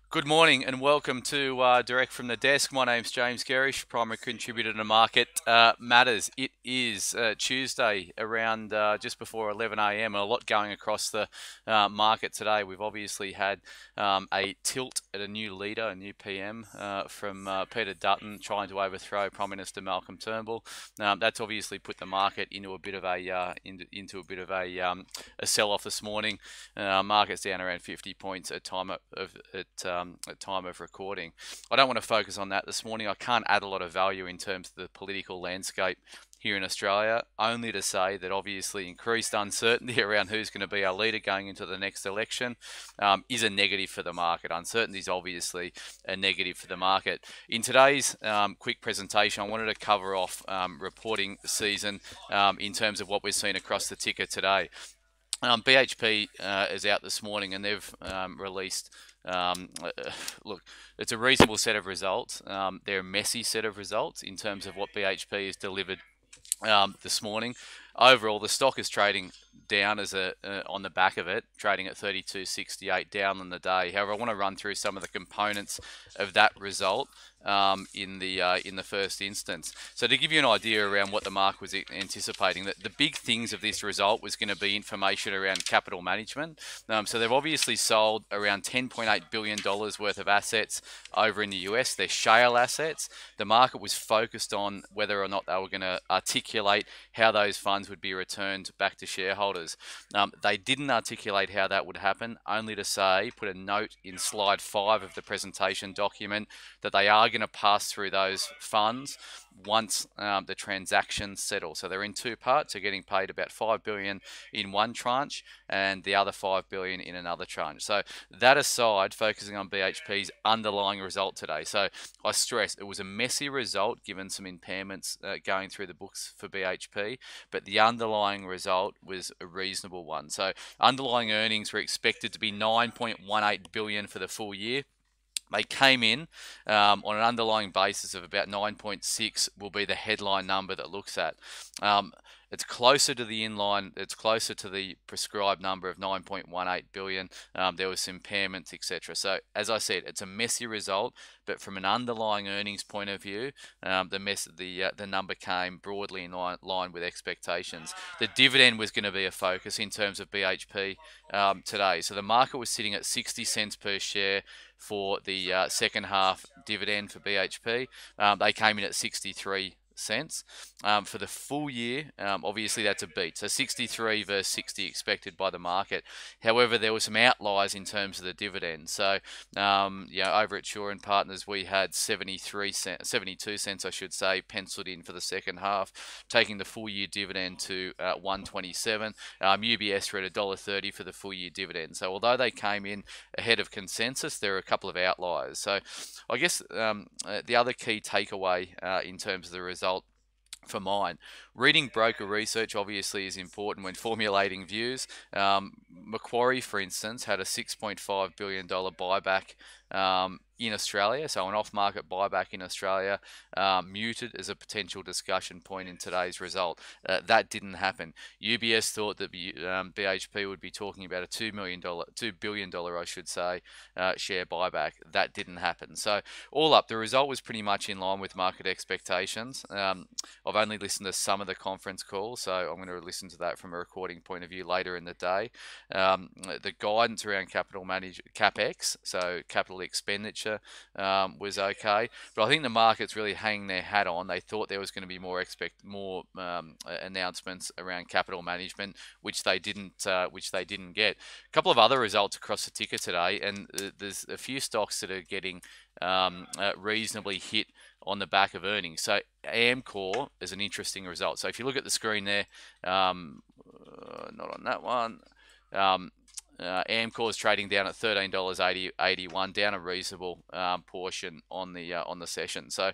Good morning and welcome to Direct from the Desk. My name's James Gerrish, primary contributor to Market Matters. It is Tuesday around just before 11 a.m. and a lot going across the market today. We've obviously had a tilt at a new leader, a new PM from Peter Dutton trying to overthrow Prime Minister Malcolm Turnbull. That's obviously put the market into a bit of a sell-off this morning. Market's down around 50 points at time of recording. I don't want to focus on that this morning. I can't add a lot of value in terms of the political landscape here in Australia, only to say that obviously increased uncertainty around who's going to be our leader going into the next election is a negative for the market. Uncertainty is obviously a negative for the market. In today's quick presentation, I wanted to cover off reporting season in terms of what we're seeing across the ticker today. BHP is out this morning and they've released, look, it's a reasonable set of results. They're a messy set of results in terms of what BHP has delivered this morning. Overall, the stock is trading down on the back of it, trading at 32.68, down on the day. However, I want to run through some of the components of that result in the first instance. So to give you an idea around what the market was anticipating, that the big things of this result was going to be information around capital management. So they've obviously sold around $10.8 billion worth of assets over in the US. They're shale assets. The market was focused on whether or not they were going to articulate how those funds would be returned back to shareholders. They didn't articulate how that would happen, only to say, put a note in slide 5 of the presentation document, that they are going to pass through those funds once the transactions settle. So they're in two parts. They're getting paid about $5 billion in one tranche and the other $5 billion in another tranche. So that aside, focusing on BHP's underlying result today. So I stress it was a messy result given some impairments going through the books for BHP, but the underlying result was a reasonable one. So underlying earnings were expected to be $9.18 billion for the full year. They came in on an underlying basis of about 9.6 will be the headline number that looks at. It's closer to the inline, it's closer to the prescribed number of 9.18 billion. There was some impairments, etc. So as I said, it's a messy result, but from an underlying earnings point of view, the number came broadly in line with expectations. The dividend was going to be a focus in terms of BHP today. So the market was sitting at 60 cents per share for the second half dividend for BHP. They came in at 63 cents. For the full year, obviously that's a beat. So 63 versus 60 expected by the market. However, there were some outliers in terms of the dividend. So, over at Shaw and Partners, we had 72 cents, I should say, penciled in for the second half, taking the full year dividend to 127. UBS were at $1.30 for the full year dividend. So although they came in ahead of consensus, there are a couple of outliers. So I guess the other key takeaway in terms of the result for mine, reading broker research obviously is important when formulating views. Macquarie, for instance, had a $6.5 billion buyback in Australia, so an off-market buyback in Australia, muted as a potential discussion point in today's result. That didn't happen. UBS thought that BHP would be talking about a $2 billion, I should say, share buyback. That didn't happen. So all up, the result was pretty much in line with market expectations. I've only listened to some of the conference calls, so I'm going to listen to that from a recording point of view later in the day. The guidance around capex, so capital expenditure, was okay, but I think the market's really hanging their hat on. They thought there was going to be more announcements around capital management, which they didn't get. A couple of other results across the ticker today, and there's a few stocks that are getting reasonably hit on the back of earnings. So Amcor is an interesting result. So if you look at the screen there, not on that one. Amcor is trading down at $13.81, down a reasonable portion on the session. So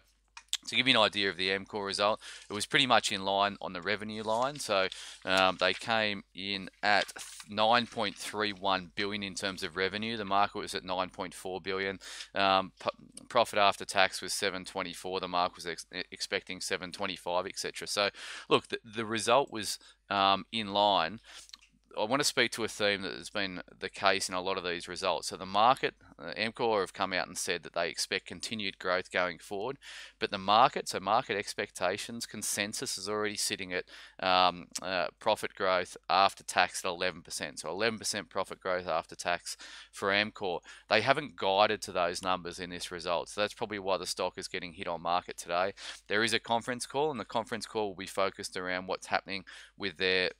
to give you an idea of the Amcor result, it was pretty much in line on the revenue line. So they came in at 9.31 billion in terms of revenue. The market was at 9.4 billion. Profit after tax was 724. The market was expecting 725, etc. So look, the result was in line. I want to speak to a theme that has been the case in a lot of these results. So the market, Amcor have come out and said that they expect continued growth going forward, but the market, so market expectations, consensus is already sitting at profit growth after tax at 11%. So 11% profit growth after tax for Amcor. They haven't guided to those numbers in this result, so that's probably why the stock is getting hit on market today. There is a conference call, and the conference call will be focused around what's happening with their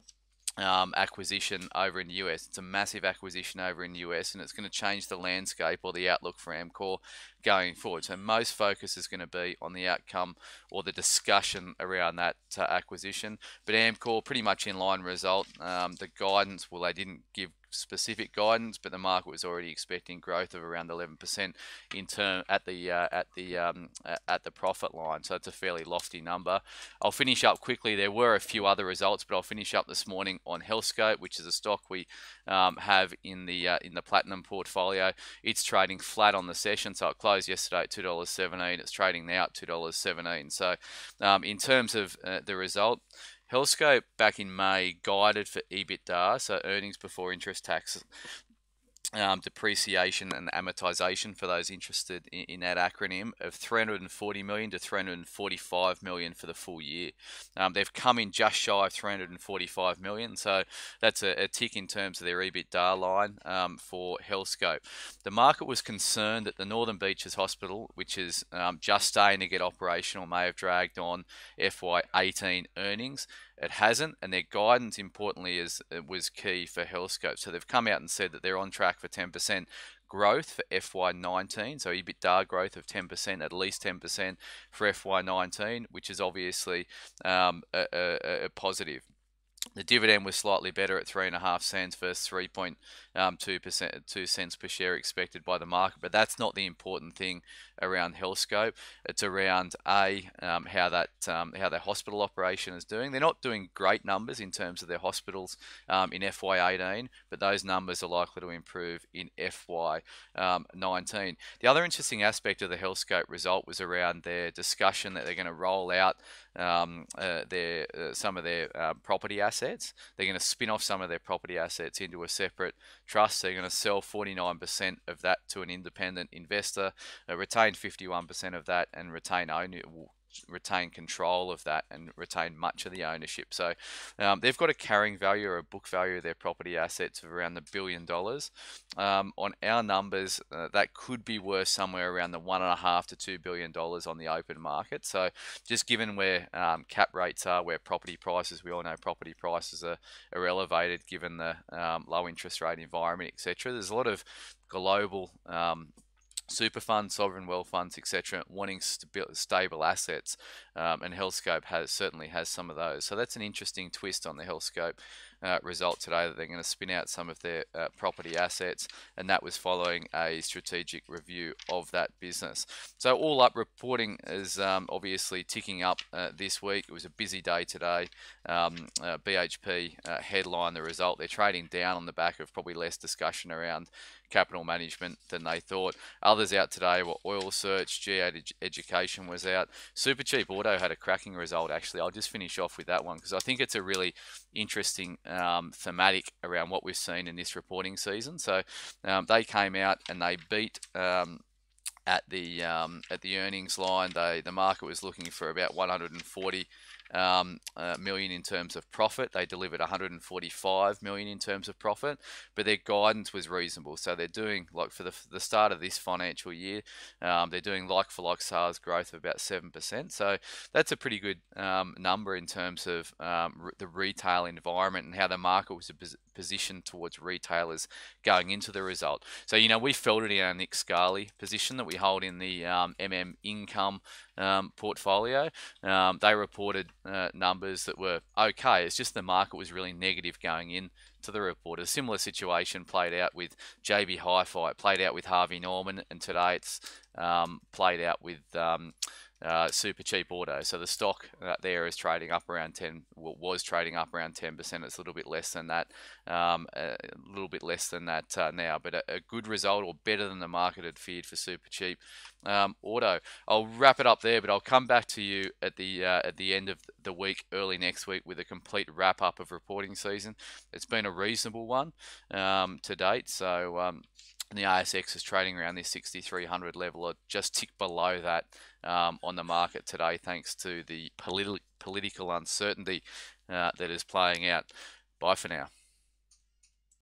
acquisition over in the US. It's a massive acquisition over in the US, and it's going to change the landscape or the outlook for Amcor going forward. So most focus is going to be on the outcome or the discussion around that acquisition. But Amcor pretty much in line result. The guidance, well, they didn't give specific guidance, but the market was already expecting growth of around 11% in turn at the profit line. So it's a fairly lofty number. I'll finish up quickly. There were a few other results, but I'll finish up this morning on Healthscope, which is a stock we have in the platinum portfolio. It's trading flat on the session, so it closed yesterday at $2.17. It's trading now at $2.17. So in terms of the result, Healthscope back in May guided for EBITDA, so earnings before interest, tax, depreciation and amortization for those interested in that acronym of 340 million to 345 million for the full year. They've come in just shy of 345 million, so that's a tick in terms of their EBITDA line for Healthscope. The market was concerned that the Northern Beaches Hospital, which is just starting to get operational, may have dragged on FY18 earnings. It hasn't, and their guidance, importantly, was key for Healthscope. So they've come out and said that they're on track for 10% growth for FY19, so EBITDA growth of 10%, at least 10% for FY19, which is obviously a positive. The dividend was slightly better at 3.5 cents versus 3.2 cents per share expected by the market, but that's not the important thing around Healthscope. It's around how their hospital operation is doing. They're not doing great numbers in terms of their hospitals in FY18, but those numbers are likely to improve in FY19. The other interesting aspect of the Healthscope result was around their discussion that they're going to roll out some of their property assets. They're going to spin off some of their property assets into a separate trust. They're going to sell 49% of that to an independent investor, retain 51% of that, and retain control of that and retain much of the ownership. So they've got a carrying value or a book value of their property assets of around $1 billion. On our numbers, that could be worth somewhere around the $1.5 to $2 billion on the open market. So just given where cap rates are, where property prices, we all know property prices are elevated given the low interest rate environment, etc. There's a lot of global super funds, sovereign wealth funds, etc., wanting stable assets, and Healthscope certainly has some of those. So that's an interesting twist on the Healthscope result today, that they're going to spin out some of their property assets, and that was following a strategic review of that business. So all up, reporting is obviously ticking up this week. It was a busy day today. BHP headlined the result. They're trading down on the back of probably less discussion around capital management than they thought. Others out today were Oil Search, G8 Education was out. Supercheap Auto had a cracking result, actually. I'll just finish off with that one because I think it's a really interesting thematic around what we've seen in this reporting season. So they came out and they beat at the earnings line. The market was looking for about 140 million in terms of profit. They delivered 145 million in terms of profit, but their guidance was reasonable. So they're doing, like, for the start of this financial year, they're doing like-for-like sales growth of about 7%. So that's a pretty good number in terms of the retail environment and how the market was positioned towards retailers going into the result. So, you know, we felt it in our Nick Scali position that we hold in the Income portfolio. They reported numbers that were okay. It's just the market was really negative going in to the report. A similar situation played out with JB Hi-Fi. It played out with Harvey Norman, and today it's played out with super cheap auto. So the stock there is trading up around 10, well, was trading up around 10%. It's a little bit less than that, now, but a good result, or better than the market had feared for super cheap auto. I'll wrap it up there, but I'll come back to you at the end of the week, early next week, with a complete wrap up of reporting season. It's been a reasonable one to date. So the ASX is trading around this 6,300 level, or just tick below that on the market today, thanks to the political uncertainty that is playing out. Bye for now.